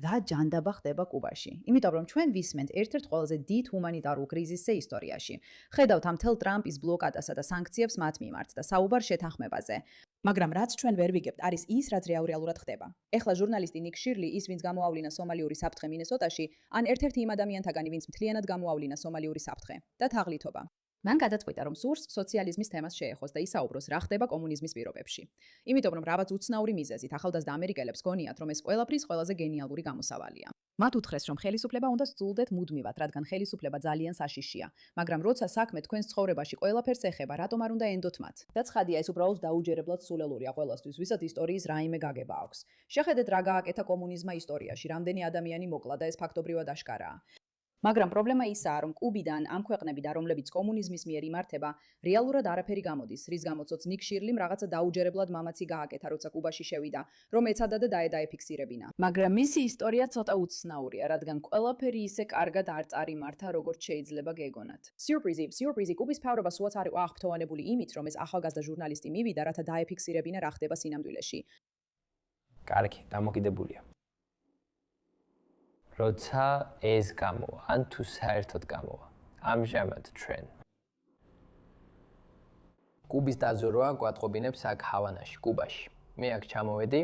რა ჯანდაბა ხდება კუბაში. იმიტომ რომ ჩვენ ვისმენთ ერთ-ერთ ყველაზე დიდ ჰუმანიტარულ კრიზისზე ისტორიაში. ხედავთ ამ მთელ ტრამპის ბლოკადასა და სანქციებს მათ მიმართ და საუბარ შეთანხმებაზე. მაგრამ რაც ჩვენ ვერ ვიგებთ, არის ის, რაც რეალურად ხდება. ეხლა ჟურნალისტი ნიკ შირლი, ის ვინც გამოავლინა სომალიური საფრთხე მინესოტაში, ან ერთ-ერთი იმ ადამიანთაგანი, ვინც მთლიანად გამოავლინა სომალიური საფრთხე და თაღლითობა. მან გადაწყვიტა, რომ სურს სოციალიზმის თემას შეეხოს და ისაუბროს, რა ხდება კომუნიზმის პირობებში. იმიტომ რომ რაღაც უცნაური მიზეზით ახალგაზრდა ამერიკელებს გონიათ, რომ ეს ყველაფრის ყველაზე გენიალური გამოსავალია. მათ უთხრეს, რომ ხელისუფლება უნდა სძულდეთ მუდმივად, რადგან ხელისუფლება ძალიან საშიშია, მაგრამ როცა საქმე თქვენს ცხოვრებაში ყველაფერს ეხება, რატომ არ უნდა ენდოთ მათ? და ცხადია, ეს უბრალოდ დაუჯერებლად სულელურია ყველასთვის, ვისაც ისტორიის რაიმე გაგება აქვს. შეხედეთ, რა გააკეთა კომუნიზმმა ისტორიაში, რამდენი ადამიანი მოკლა და ეს ფაქტობრივად აშკარაა. მაგრამ პრობლემა ისაა, რომ კუბიდან ამ ქვეყნებიდან, რომლებიც კომუნიზმის მიერ იმართება, რეალურად არაფერი გამოდის, რის გამოც ნიკ შირლიმ რაღაცა დაუჯერებლად მამაცი გააკეთა, როცა კუბაში შევიდა, რომ ეცადა და დაეფიქსირებინა. მაგრამ მისი ისტორია ცოტა უცნაურია, რადგან ყველაფერი ისე კარგად არ წარიმართა, როგორც შეიძლება გეგონათ. სიურპრიზი, კუბის მთავრობა სულაც არ იყო აღფრთოვანებული იმით, რომ ეს ახალგაზრდა ჟურნალისტი მივიდა, რათა დაეფიქსირებინა რა ხდება სინამდვილეში. კარგი, დამოკიდებულია. როცა ეს გამოვა, ან თუ საერთოდ გამოვა. ამჟამად ჩვენ კუბის დაზვერვა გვატყობინებს აქ ჰავანაში, კუბაში. მე აქ ჩამოვედი.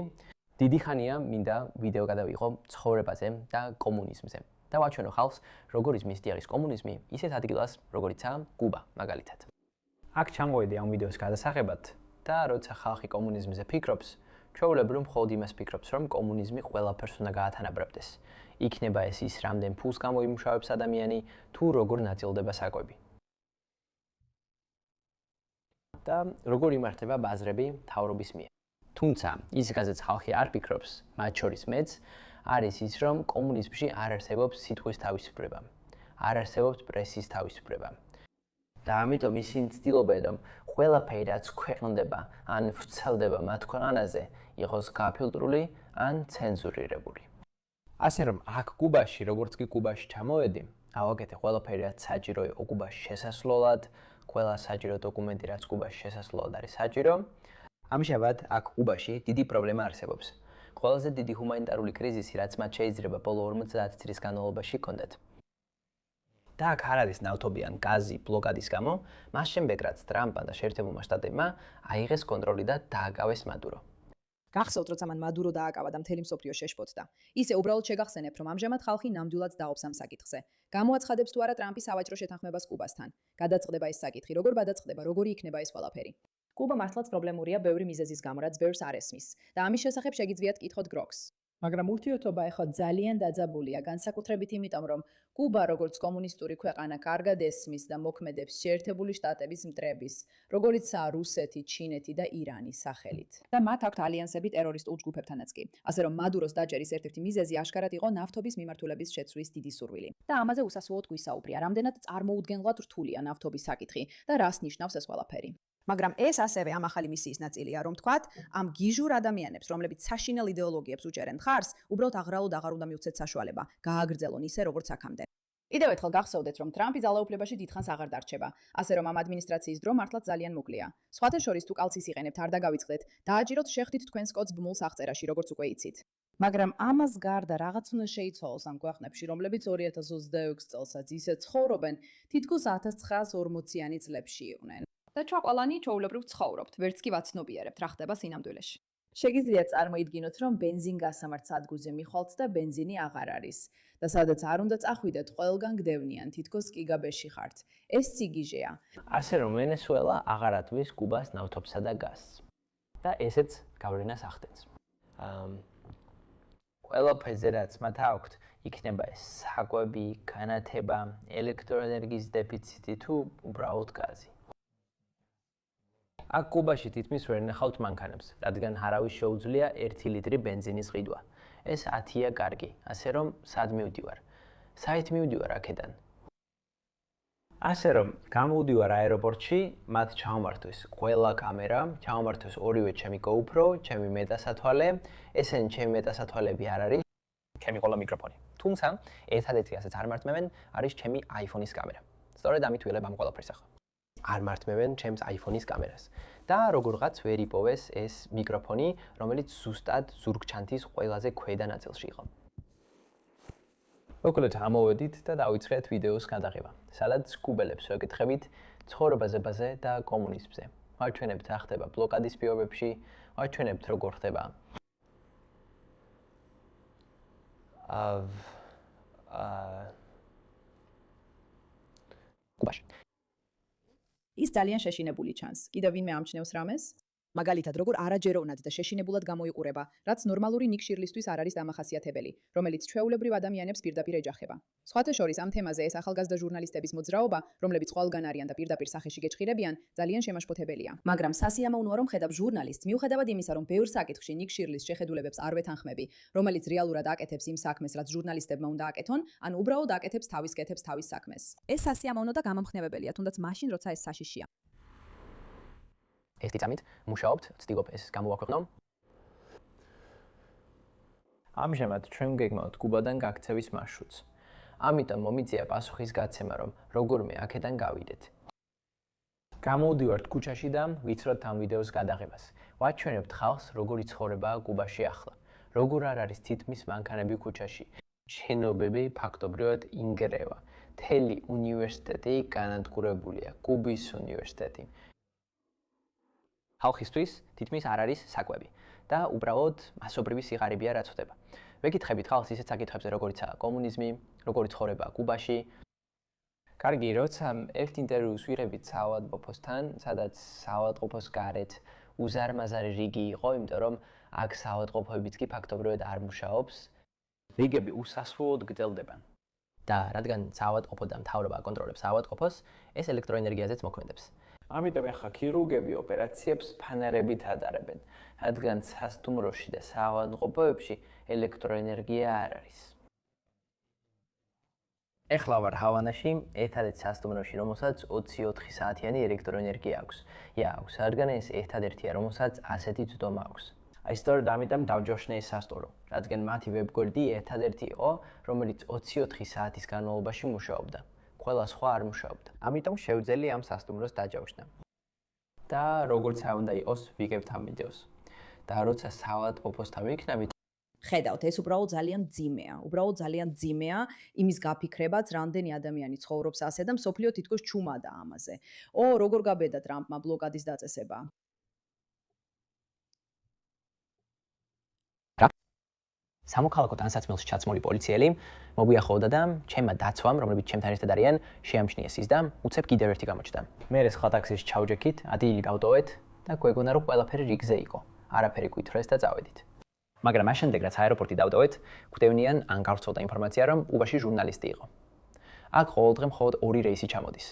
დიდი ხანია მინდა ვიდეო გადავიღო ცხოვრებაზე და კომუნიზმზე. და ვაჩვენო ხალხს, როგორ მისდია არის კომუნიზმი, ისეთ ადგილას, როგორიცაა კუბა, მაგალითად. აქ ჩამოვედი ამ ვიდეოს გადასაღებად და როცა ხალხი კომუნიზმზე ფიქრობს, ჩვეულებრივ მხოლოდ იმას ფიქრობს, რომ კომუნიზმი ყველაფერს უნდა გაათანაბრებდეს. იქნება ეს ის, რამდენ ფულს გამოიმუშავებს ადამიანი, თუ როგორ ნაწილდება საკვები. და როგორ იმართება ბაზრები მთავრობის მიერ. თუმცა, ის რაზეც ხალხი არ ფიქრობს, მათ შორის მეც, არის ის, რომ კომუნიზმში არ არსებობს სიტყვის თავისუფლება, არ არსებობს პრესის თავისუფლება. და ამიტომ ისინი ცდილობენ, რომ ყველაფერი, რაც ქვეყნდება, ან ვრცელდება მათ ქვეყანაზე, იყოს გაფილტრული ან ცენზურირებული. ასე რომ აქ კუბაში, როგორც კი კუბაში ჩამოვედი, ავაკეთე ყველაფერი, რაც საჭირო იყო კუბაში შესასვლელად, ყველა საჭირო დოკუმენტი, რაც კუბაში შესასვლელად არის საჭირო. ამჟამად აქ კუბაში დიდი პრობლემა არსებობს. ყველაზე დიდი ჰუმანიტარული კრიზისი, რაც მათ შეიძლება ბოლო 50 წლის განმავლობაში ჰქონდეთ. და აქ არ არის ნავთობი ან გაზი ბლოკადის გამო, მას შემდეგ რაც ტრამპმა და შეერთებულმა შტატებმა აიღეს კონტროლი და დააკავეს მადურო. გახსოვთ, როცა მან მადურო დააკავა და მთელი მსოფლიო შეშფოთდა. ისე უბრალოდ შეგახსენებ, რომ ამჟამად ხალხი ნამდვილად დაობს ამ საკითხზე. გამოაცხადებს თუ არა ტრამპის სავაჭრო შეთანხმებას კუბასთან. გადაწყდება ეს საკითხი, როგორ გადაწყდება, როგორი იქნება ეს ყველაფერი. კუბა მართლაც პრობლემურია ბევრი მიზეზის გამო, რაც ბევრს არ ესმის. და ამის შესახებ შეგიძლიათ კითხოთ გროგს. მაგრამ ურთიერთობა ეხლა ძალიან დაძაბულია, განსაკუთრებით იმიტომ, რომ კუბა, როგორც კომუნისტური ქვეყანა, კარგად ესმის და მოქმედებს შეერთებული შტატების მტრების, როგორიცაა რუსეთი, ჩინეთი და ირანი სახელით. და მათ აქვთ ალიანსები ტერორისტულ ჯგუფებთანაც კი. ასე რომ მადუროს დაჭერის ერთ-ერთი მიზეზი აშკარად იყო ნავთობის მიმართულების შეცვლის დიდი სურვილი. და ამაზე უსასრულოდ გვისაუბრია, რამდენად წარმოუდგენლად რთულია ნავთობის საკითხი და რას ნიშნავს ეს ყველაფერი. მაგრამ ეს ასევე ამ ახალი მისიის ნაწილია, რომ თქვათ, ამ გიჟურ ადამიანებს, რომლებიც საშინელ იდეოლოგიებს უჭერენ ხარს, უბრალოდ აღრალოდ აღარ უნდა მიუცეთ საშუალება, გააგრძელონ ისე, როგორც აქამდე. კიდევ ერთხელ გახსოვდეთ, რომ ტრამპი ძალაუფლებაში დიდხანს აღარ დარჩება, ასე რომ ამ ადმინისტრაციის დრო მართლაც ძალიან მოკლეა. სხვათა შორის თუ კალცის იყენებთ, არ დაგავიწყდეთ, დააჭიროთ შეხვდით თქვენს კოდს ბმულს აღწერაში, როგორც უკვე იცით. მაგრამ ამას გარდა რაღაც უნდა შეიცვალოს ამ ქვეყნებში, რომლებიც 2026 წელსაც ისე ცხოვრობენ, თითქოს 1940-იანი წლებში იყვნენ. და ჩვაყოლანი ჩვეულებრივ ცხოვრობთ, ვერც კი ვაცნობიერებთ, რა ხდება სინამდვილეში. შეგიძლიათ წარმოიდგინოთ, რომ ბენზინგასამართ სადგურზე მიხვალთ და ბენზინი აღარ არის. და სადაც არ უნდა წახვიდეთ, ყველგან გდევნიან, თითქოს კიგაბეში ხართ. ეს სიგიჟეა. ასე რომ ვენესუელა აღარ ათვლის კუბას ნავთობსა და გაზს. და ესეც გავლენას ახდენს. ყველაფერზე რაც მათ აქვთ, იქნება ეს საკვები, განათება, ელექტროენერგიის დეფიციტი თუ უბრალოდ გაზი. აქ კუბაში თითქმის ვერ ნახავთ მანქანებს, რადგან არავის შეუძლია 1 ლიტრი ბენზინის ყიდვა. ეს 10-ია კარგი, ასე რომ სად მივდივარ? საით მივდივარ აქედან? ასე რომ გამოვდივარ აეროპორტში, მათ ჩავმართვეს ყველა კამერა, ჩავმართვეს ორივე ჩემი GoPro, ჩემი მეტასათვალე, ესენი ჩემი მეტასათვალები არ არის, ჩემი ყველა მიკროფონი. თუმცა, ერთადერთი ასაც არ მართმევენ, არის ჩემი iPhone-ის კამერა. სწორედ ამით ვილებ ამ ყველაფერს ახლა. არ მართმევენ ჩემს iPhone-ის კამერას. და როგორღაც ვერ იპოვეს ეს მიკროფონი, რომელიც ზუსტად ზურგჩანთის ყველაზე ქვედა ნაწილში იყო. მოკლედ ამოვედით და დავიწყეთ ვიდეოს გადაღება, სადაც კუბელებს ვეკითხებით ცხოვრებაზე და კომუნიზმზე. ვაჩვენებთ რა ხდება ბლოკადის პირობებში, ვაჩვენებთ როგორ ხდება კუბაში. ის ძალიან შეშინებული ჩანს. კიდევ ვინმე ამჩნევს რამეს? მაგალითად, როგორ არაჯეროვნად და შეშინებულად გამოიყურება, რაც ნორმალური ნიკ შირლისთვის არ არის დამახასიათებელი, რომელიც ჩვეულებრივ ადამიანებს პირდაპირ ეჯახება. სხვათა შორის ამ თემაზე ეს ახალგაზრდა ჟურნალისტების მოძრაობა, რომლებიც ყველგან არიან და პირდაპირ სახეში გეჭხირებიან, ძალიან შემაშფოთებელია. მაგრამ სასიამოვნოა, რომ ხედავ ჟურნალისტს, მიუხედავად იმისა, რომ ბევრ საკითხში ნიკ შირლის შეხედულებებს არ ვეთანხმები, რომელიც რეალურად აკეთებს იმ საქმეს, რაც ჟურნალისტებმა უნდა აკეთონ, ან უბრალოდ აკეთებს თავის კეთებს თავის საქმეს. ეს სასიამოვნო და გამამხნევებელია, თუნდაც მაშინ, როცა ეს საშიშია. ეს წამით მუშაობთ ცდილობ ეს გამოვაქვეყნო. ამჟამად ჩვენ გეგმავთ კუბადან გაქცევის მარშრუტს. ამიტომ მომიწია პასუხის გაცემა, რომ როგორმე აქედან გავიდეთ. გამოვდივართ ქუჩაში და ვიცროთ ამ ვიდეოს გადაღებას. ვაჩვენებთ ხალხს, როგორი ცხოვრებაა კუბაში ახლა. როგორ არ არის თითქმის მანქანები ქუჩაში. შენობები ფაქტობრივად ინგრევა. მთელი უნივერსიტეტი განადგურებულია, კუბის უნივერსიტეტი. ხალხისთვის თითქმის არ არის საკვები და უბრალოდ მასობრივი სიღარიბეა რაც ხდება. ვეკითხებით ხალხს ისეთ საკითხებზე, როგორიცაა კომუნიზმი, როგორი ცხოვრებაა კუბაში. კარგი, როცა ერთ ინტერვიუს ვიღებთ საავადმყოფოსთან, სადაც საავადმყოფოს გარეთ უზარმაზარი რიგი იყო, იმიტომ რომ აქ საავადმყოფოებიც კი ფაქტობრივად არ მუშაობს, რიგები უსასრულოდ გრძელდება. და რადგან საავადმყოფო და მთავრობა აკონტროლებს საავადმყოფოს, ეს ელექტროენერგიაზეც მოქმედებს. ამიტომ ახლა ქირურგები ოპერაციებს ფანერებით ატარებენ, რადგან სასტუმროში და საავადმყოფოებში ელექტროენერგია არ არის. ეხლა ვარ ჰავანაში, ერთადერთ სასტუმროში, რომელსაც 24 საათიანი ელექტროენერგია აქვს. აქვს, რადგან ეს ერთადერთია, რომელსაც ასეთი ძდომა აქვს. აი სწორედ ამიტომ დავჯოშნე ეს სასტუმრო, რადგან მათი ვებგვერდი ერთადერთი იყო, რომელიც 24 საათის განმავლობაში მუშაობდა. ყველა სხვა არ მუშაობდა. ამიტომ შევძელი ამ სასტუმროს დაჯავშნა. და როგორც არ უნდა იყოს, ვიგებთ ამ ვიდეოს. და როცა საავადმყოფოსთან ვიქნებით, ხედავთ, ეს უბრალოდ ძალიან ძიმეა. უბრალოდ ძალიან ძიმეა იმის გაფიქრებაც, რამდენი ადამიანი ცხოვრობს ასე და მსოფლიო თითქოს ჩუმადა ამაზე. როგორ გაბედა ტრამპმა ბლოკადის დაწესება? სამოქალაქო ტანსაცმელში ჩაცმული პოლიციელი მოგიახოვდა და ჩემმა დაცვამ, რომლებიც ჩემთან ერთად არიან, შეამჩნიეს ის და უცებ კიდევ ერთი გამოჩნდა. მე სხვა ტაქსის ჩავჯექით, ადილი დავტოვეთ და გვეგონა რომ ყველაფერი რიგზე იყო. არაფერი გვითხრეს და წავედით. მაგრამ მას შემდეგ რაც აეროპორტი დავტოვეთ, გვდევნიან ან გავრცელდა ინფორმაცია, რომ კუბაში ჟურნალისტი იყო. აქ ყოველდღე მხოლოდ 2 რეისი ჩამოდის.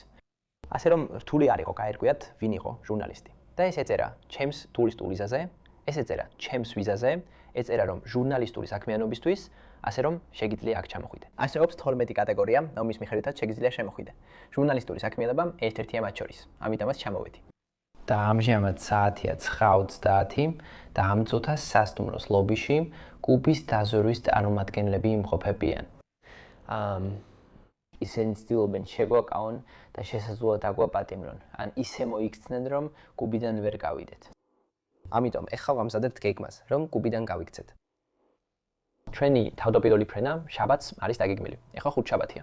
ასე რომ რთული არ იყო გაერკვიათ, ვინ იყო ჟურნალისტი. და ეს ეწერა ჩემს ტურისტულ ვიზაზე, ეს ეწერა ჩემს ვიზაზე, ეწერა რომ ჟურნალისტური საქმიანობისთვის, ასე რომ შეგიძლია აქ ჩამოხვიდე. არსებობს 12 კატეგორია, რომლის მიხედვითაც შეგიძლია შემოხვიდე. ჟურნალისტური საქმიანობა ერთ-ერთია მათ შორის. ამიტომაც ჩამოვედი. და ამჟამად საათია 9:30 და ამ წუთას სასტუმროს ლობიში კუბის დაზვერვის წარმომადგენლები იმყოფებიან. ისინი ცდილობენ შეგვაკავონ და შესაძლოა დაგვაპატიმრონ, ან ისე მოიქცნენ, რომ კუბიდან ვერ გავიდეთ. ამიტომ ეხლა ვამზადებთ გეგმას, რომ კუბიდან გავიქცეთ. ჩვენი თავდაპირველი ფრენა შაბათს არის დაგეგმილი. ეხლა ხუთშაბათია.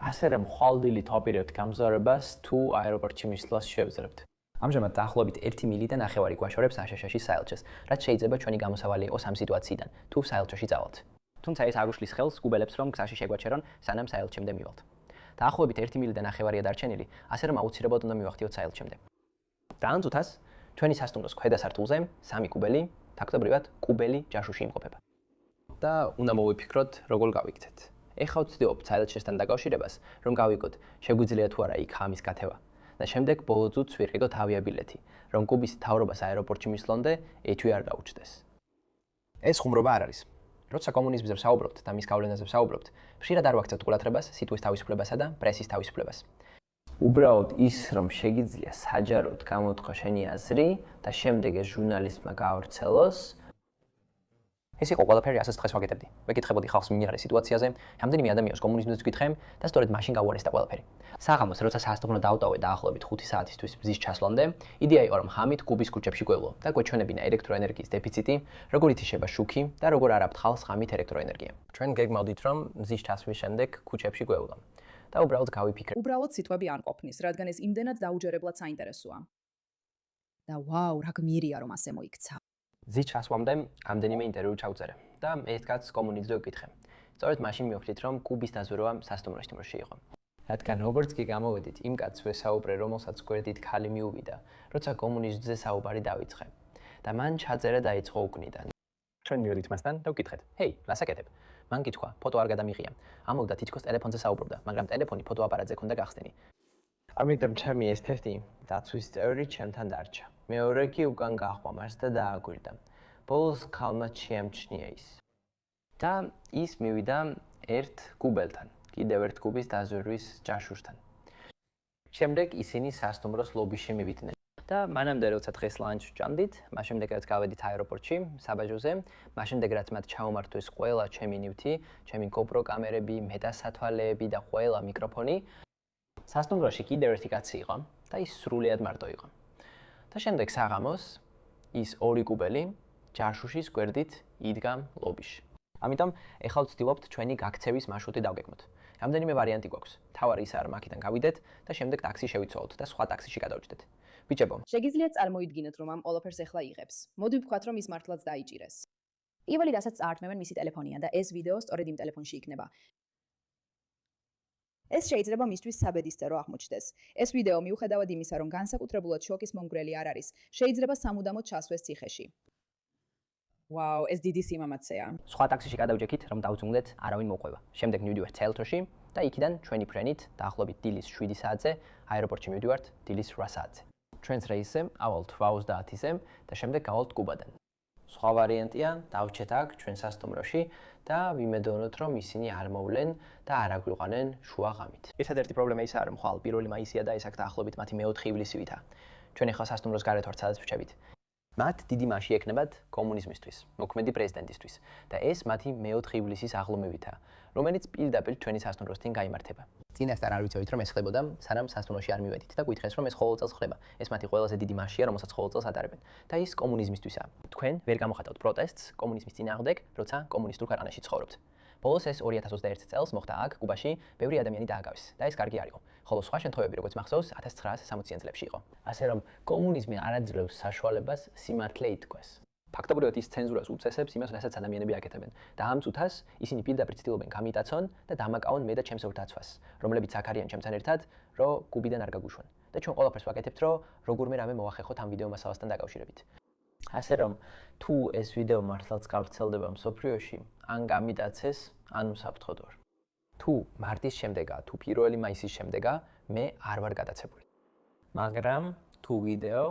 ასე რომ ხვალდილით ვაპირებთ გამგზავრებას თუ აეროპორტში მისვლას შევძლებთ. ამჟამად დაახლოებით 1 მილი და 9 გვაშორებს აშშ-ში საელჩეს, რაც შეიძლება ჩვენი გამოსავალი იყოს ამ სიტუაციიდან, თუ საელჩოში წავალთ. თუმცა ეს არ უშლის ხელს კუბელებს, რომ გზაში შეგვაჩერონ, სანამ საელჩემდე მივალთ. დაახლოებით 1 მილი და 9-ია დარჩენილი, ასე რომ აუცილებლად უნდა მივახდიოთ საელჩემდე. და ამ წუთას ჩვენი სასტუმროს ქვედა სართულზე 3 კუბელი, ფაქტობრივად კუბელი ჯაშუში იმყოფება. და უნდა მოვიფიქროთ, როგორ გავიქცეთ. ეხლა ვცდილობ საელჩესთან დაკავშირებას, რომ გავიგოთ, შეგვიძლია თუ არა იქ ამის გათევა. და შემდეგ ბოლო წუთს ვიყიდოთ ავიაბილეთი, რომ კუბის მთავრობას აეროპორტში მისვლამდე ეჭვი არ გაუჩნდეს. ეს ხუმრობა არ არის. როცა კომუნიზმზე ვსაუბრობთ და მის გავლენაზე ვსაუბრობთ, ხშირად არ ვაქცევთ ყურადღებას სიტყვის თავისუფლებასა და პრესის თავისუფლებას. უბრალოდ ის, რომ შეგიძლია საჯაროდ გამოთქვა შენი აზრი და შემდეგ ეს ჟურნალისტმა გაავრცელოს, ეს იყო ყველაფერი, რასაც დღეს ვაკეთებდი. ვეკითხებოდი ხალხს მიმდინარე სიტუაციაზე, რამდენიმე ადამიანს კომუნიზმის გითხემ და სწორედ მაშინ გავუარესდა ყველაფერი. საღამოს, როცა სასტუმრო დავტოვე დაახლოებით 5 საათისთვის მზის ჩასვლამდე, იდეა იყო რომ ხამით კუბის ქუჩებში გვევლო და გვეჩვენებინა ელექტროენერგიის დეფიციტი, როგორ ითიშება შუქი და როგორ არ აქვთ ხალხს ხამით ელექტროენერგია. ჩვენ გეგმავდით რომ მზის ჩასვლის შემდეგ ქუჩებში გვევლო და უბრალოდ გავიფიქრე. უბრალოდ სიტყვები არ ყოფნის, რადგან ეს იმდენად დაუჯერებლად საინტერესოა. და ვაუ, რა გმირია რომ ასე მოიქცა. მზის ჩასვლამდე ამდენიმე ინტერვიუ ჩავწერე და ერთ კაცს კომუნიზმზე ვკითხე. სწორედ მაშინ მივხვდით რომ კუბის დაზვერვა სასტუმროში იყო. რადგან როგორც კი გამოვედით, იმ კაცს ვესაუბრე, რომელსაც გვერდით ქალი მიუვიდა, როცა კომუნიზმზე საუბარი დავიწყე. და მან ჩაწერა დაიწყო უკნიდან. ჩვენ მივედით მასთან და ვკითხეთ: "ჰეი, რას აკეთებ?" მან კითხვა: "ფოტო არ გადამიღია." ამბობდა თითქოს ტელეფონზე საუბრობდა, მაგრამ ტელეფონი ფოტოაპარატზე ქონდა გახსნილი. ამიტომ ჩემი ეს თერთი დაცვის წევრი ჩემთან დარჩა. მეორე კი უკან გაჰყვა მას და დააგვირდა. ბოლოს ქალმა შეამჩნია ის. და ის მივიდა ერთ კუბელთან, კიდევ ერთ კუბის დაზვერვის ჯაშუშთან. შემდეგ ისინი სასტუმროს ლობიში მივიდნენ. და მანამდე როცა დღეს ლანჩს ჭამდით, მას შემდეგ რაც გავედით აეროპორტში, საბაჟოზე, მას შემდეგ რაც მათ ჩაუმართვეს ყველა ჩემი ნივთი, ჩემი GoPro კამერები, მეტასათვალეები და ყველა მიკროფონი, სასტუმროში კიდევ ერთი კაცი იყო და ის სრულიად მარტო იყო. და შემდეგ საღამოს ის ორი კუბელი ჯაშუშის გვერდით იდგა ლობიში. ამიტომ ეხლა ვცდილობთ ჩვენი გაქცევის მარშრუტი დავგეგმოთ. რამდენიმე ვარიანტი გვაქვს. თავარი ისაა რომ აქედან გავიდეთ და შემდეგ ტაქსი შევიცვალოთ და სხვა ტაქსიში გადავჭდეთ. ბიჭებო, შეგიძლიათ წარმოიდგინოთ, რომ ამ ყველაფერს ეხლა იღებს. მოდი ვთქვათ, რომ ის მართლაც დაიჭირეს. პირველი რასაც წაართმევენ მისი ტელეფონია და ეს ვიდეო სწორედ იმ ტელეფონში იქნება. ეს შეიძლება მისთვის საბედისწერო აღმოჩნდეს. ეს ვიდეო მიუხედავად იმისა, რომ განსაკუთრებულად შოკის მომგვრელი არ არის, შეიძლება სამუდამოდ ჩასვეს ციხეში. ვაუ, ეს დიდი სიმამაცეა. სხვა ტაქსიში გადავჯექით, რომ დავძუნდეთ, არავინ მოყვება. შემდეგ მივდივართ ცელტროში და იქიდან ჩვენი ფრენით დაახლოებით დილის 7 საათზე აეროპორტში მივდივართ დილის 8 საათზე. ჩვენს რეისზე ავალთ 8:30-ზე და შემდეგ გავალთ კუბადან. სხვა ვარიანტია, დავჭეთ აქ ჩვენ სასტუმროში და ვიმედოვნოთ, რომ ისინი არ მოვლენ და არ აგვიყვანენ შუა ღამით. ერთადერთი პრობლემა ისაა, რომ ხვალ 1 მაისია და ეს აქ დაახლოებით მათი მე-4 ივლისივითაა. ჩვენ ახლა სასტუმროს გარეთ ვართ, სადაც ვრჩებით. მათ დიდი მასში ექნებათ კომუნიზმისთვის, მოქმედი პრეზიდენტისთვის და ეს მათი მე-4 ივლისის აღლუმებითაა, რომელიც პირდაპირ ჩვენი სასტუმროსთან გაიმართება. წინასწარ არ ვიცოდით, რომ ეს ხდებოდა, სანამ სასტუმროში არ მივედით და გითხრეს, რომ ეს ყოველ წელს ხდება. ეს მათი ყველაზე დიდი მასშია, რომელსაც ყოველ წელს ატარებენ და ის კომუნიზმისთვისაა. თქვენ ვერ გამოხატავთ პროტესტს კომუნიზმის წინააღმდეგ, როცა კომუნისტურ ქვეყანაში ცხოვრობთ. ბოლოს ეს 2021 წელს მოხდა აქ, კუბაში, ბევრი ადამიანი დააგავეს და ეს კარგი არ იყო. ხოლო სხვა შემთხვევები, როგორც მახსოვს, 1960-იან წლებში იყო. ასე რომ კომუნიზმი არ აძლევს საშუალებას სიმართლე ითქვას. ფაქტობრივად ის ცენზურას უწესებს იმას, რასაც ადამიანები აკეთებენ და ამ წუთას ისინი პირდაპირ ცდილობენ გამიტაცონ და დამაკავონ მე და ჩემს ორდაცვას, რომლებიც აქ არიან ჩემთან ერთად, რომ კუბიდან არ გაგუშვან. და ჩვენ ყველაფერს ვაკეთებთ, რომ როგორმე რამე მოახერხოთ ამ ვიდეო მასალასთან დაკავშირებით. ასე რომ თუ ეს ვიდეო მართლაც გავრცელდება მსოფლიოში, ან გამიტაცეს, ან უსაფრთხოდ ვარ. თუ მარტის შემდეგაა, თუ 1 მაისის შემდეგაა, მე არ ვარ გადაცებული. მაგრამ თუ ვიდეო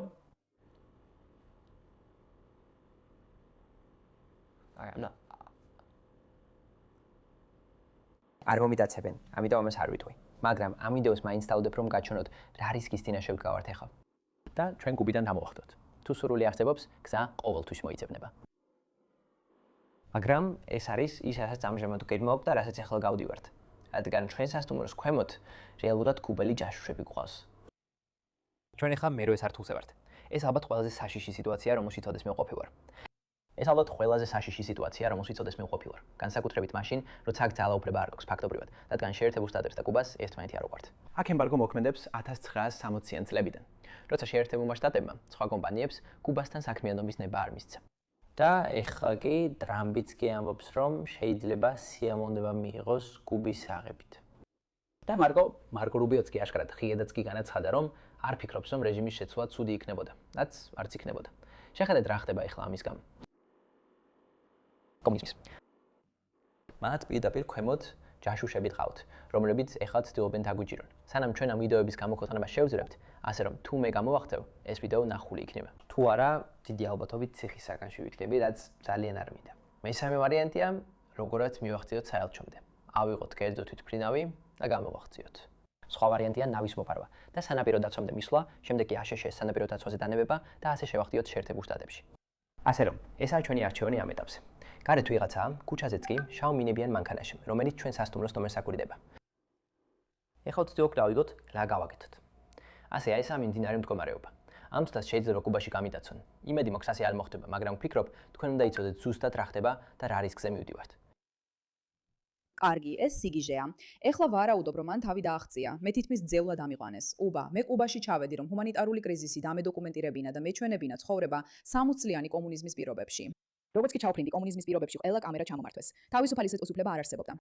არ მომიტაცებენ, ამიტომ ამას არ ვიტყვი. მაგრამ ამ ვიდეოს მაინც დავდებ, რომ გაჩვენოთ რა რისკის წინაშე ვდგავართ ახლა. და ჩვენ კუბიდან დამოვახდოთ. თუ სურვილი არსებობს, გზა ყოველთვის მოიძებნება. მაგრამ ეს არის ის, რასაც ამჟამად გეგმავთ და რასაც ახლა გავდივართ. რადგან ჩვენ სასტუმროს ქვემოთ რეალურად კუბელი ჯაშუშები გვყავს. ჩვენ ახლა მერვე სართულზე ვართ. ეს ალბათ ყველაზე საშიში სიტუაცია, რომელშიც მე ვყოფი ვარ. ეს ალბათ ყველაზე საშიში სიტუაცია, რომელშიც მე ვყოფი ვარ. განსაკუთრებით მაშინ, როცა აქ ძალაუფლება არ გვაქვს ფაქტობრივად, რადგან შეერთებულ შტატებს და კუბას ერთმანეთი არ უყვართ. აქ ემბარგო მოქმედებს 1960-იან წლებიდან. როცა შეერთებულმა შტატებმა სხვა კომპანიებს კუბასთან საქმიანობის ნება არ მისცა. და ეხლა კი ტრამპიც კი ამბობს, რომ შეიძლება სიამოვნება მიიღოს კუბის აღებით. და მარკო რუბიოც კი აშკარად ხიედაც კი განაცხადა, რომ არ ფიქრობს, რომ რეჟიმის შეცვლა ცუდი იქნებოდა, რაც არც იქნებოდა. შეხედეთ რა ხდება ეხლა ამის გამო. კომუნიზმის. მათ პირდაპირ ქვემოთ ჯაშუშები ყავთ, რომლებიც ეხლა ცდილობენ დაგვიჭირონ. სანამ ჩვენ ამ ვიდეოების გამოქვეყნებას შევძლებთ, ასე რომ თუ მე გამოვახცევ, ეს ვიდეო ნახული იქნება. თუ არა, დიდი ალბათობით ციხის საგანში ვიქნები, რაც ძალიან არ მინდა. მესამე ვარიანტია, როგორაც მივახციოთ საელჩომდე. ავიღოთ კერძო თვითმფრინავი და გამოვახციოთ. სხვა ვარიანტია ნავის მოპარვა და სანაპირო დაცვამდე მისვლა, შემდეგ კი აშშ-ის სანაპირო დაცვაზე დანებება და ასე შევახდიოთ შეერთებულ შტატებში. ასე რომ, ესაა ჩვენი არჩევანი ამ ეტაპზე. გარეთ ვიღაცაა, ქუჩაზეც კი შავ მინებიან მანქანაში, რომელიც ჩვენ სასტუმროს ნომერს აკვირდება. ეხლა ვცდილობ დავიგოთ, რა გავაკეთოთ. ასე აი ესაა მიმდინარე მდგომარეობა. ამ ცდას შეიძლება კუბაში გამიტაცონ. იმედი მაქვს ასე არ მოხდება, მაგრამ ვფიქრობ, თქვენ უნდა იცოდეთ ზუსტად რა ხდება და რა რისკზე მივდივართ. კარგი, ეს სიგიჟეა. ეხლა ვარაუდობ, რომ მან თავი დააღწია. მე თითქმის ძევლად ამიყვანეს. უბა, მე კუბაში ჩავედი, რომ ჰუმანიტარული კრიზისი დამედოკუმენტირებინა და მეჩვენებინა ცხოვრება 60-წლიანი კომუნიზმის პირობებში. როგორც კი ჩავფრინდი კომუნიზმის პირობებში, ყველა კამერა ჩამომართვეს. თავისუფალი სიტყვის უფლება არ არსებობდა.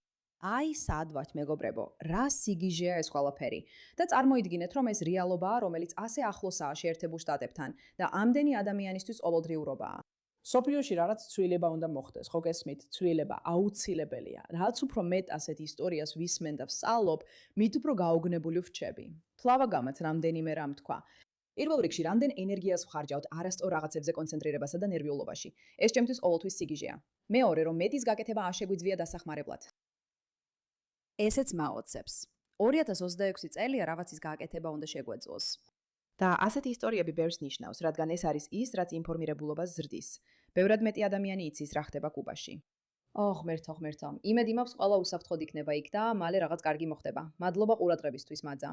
აი, სად ვართ, მეგობრებო? რა სიგიჟეა ეს ყველაფერი? და წარმოიდგინეთ, რომ ეს რეალობაა, რომელიც ასე ახლოსაა შეერთებულ შტატებთან და ამდენი ადამიანისთვის ყოველდღიურობაა. სოფიოში რაღაც ცვლილება უნდა მოხდეს, ხო გესმით? ცვლილება აუცილებელია. რაც უფრო მეტ ასეთ ისტორიას ვისმენ და ვსწავლობ, მით უფრო გაოგნებული ვრჩები. ფლავა გამაც რამდენიმე რამ თქვა. პირველ რიგში, რამდენ ენერგიას ვხარჯავთ არასწორ რაღაცებზე კონცენტრირებასა და ნერვიულობაში. ეს ჩემთვის ყოველთვის სიგიჟეა. მეორე, რომ მეტის გაკეთება არ შეგვიძლია დასახმარებლად. ესეც მაოცებს. 2026 წელია რაღაცის გააკეთება უნდა შეგვეძლოს. და ასეთი ისტორიები ბევრს ნიშნავს, რადგან ეს არის ის, რაც ინფორმირებულობას ზრდის. ბევრად მეტი ადამიანი იცის, რა ხდება კუბაში. ღმერთო, იმედი მაქვს, ყველა უსაფრთხოდ იქნება იქ და მალე რაღაც კარგი მოხდება. მადლობა ყურადღებისთვის, მაძა.